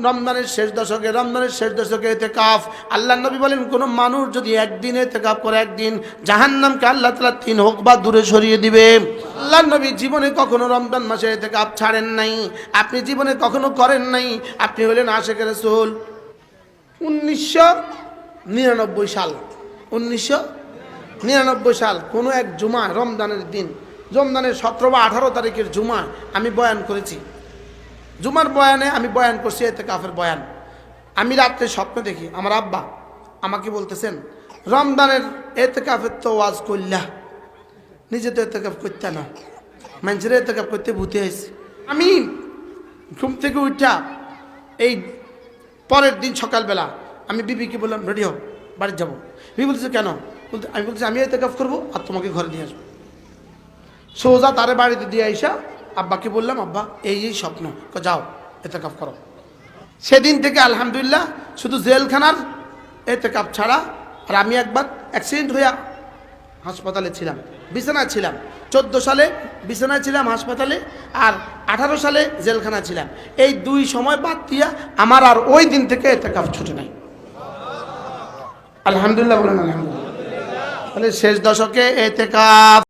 রমজানের শেষ দশকে ইতিকাফ। আল্লাহর নবী বলেন কোন মানুষ যদি একদিন ইতিকাফ করে, একদিন জাহান্নামকে আল্লাহ তাআলা 3 হুকবা দূরে সরিয়ে দিবে। আল্লাহর নবী জীবনে কখনো রমজান মাসে ইতিকাফ ছাড়েন নাই, আপনি জীবনে কখনো করেন নাই। আপনি হলেন আশিক রাসূল। 1999 সাল 1999 সাল কোন এক জুমা, রমজানের দিন, রমজানের 17 বা 18 তারিখের জুমা আমি বয়ান করেছি। জুমার বয়ানে আমি বয়ান করছি ইতিকাফের বয়ান। আমি রাত্রে স্বপ্ন দেখি আমার আব্বা আমাকে বলতেছেন, রমজানের ইতিকাফের তো ওয়াজ করলা, নিজে তো ইতিকাফ করতে না, মানুষের ইতিকাফ করতে ভূতে হয়েছে। আমি ঘুম থেকে উঠা এই পরের দিন সকালবেলা আমি বিবিকে বললাম রেডি হও, বাড়ি যাবো। বিবি বলতেছে কেন? আমি বলতেছি আমি ইতিকাফ করবো আর তোমাকে ঘরে দিয়ে আসবো। সোজা তারে বাড়িতে দিয়ে আইসা আব্বাকে বললাম, আব্বা এই স্বপ্ন, যাও ইতিকাফ করো। সেদিন থেকে আলহামদুলিল্লাহ শুধু জেলখানার ইতিকাফ ছাড়া, আর আমি একবার অ্যাক্সিডেন্ট হইয়া হাসপাতালে ছিলাম, বিছানায় ছিলাম। 14 সালে বিছানায় ছিলাম হাসপাতালে, আর 18 সালে জেলখানা ছিলাম। এই 2 সময় বাদ দিয়া আমার আর ওই দিন থেকে ইতিকাফ ছুটে নাই। আলহামদুলিল্লাহ বলেন আলহামদুলিল্লাহ। তাহলে শেষ দশকে ইতিকাফ।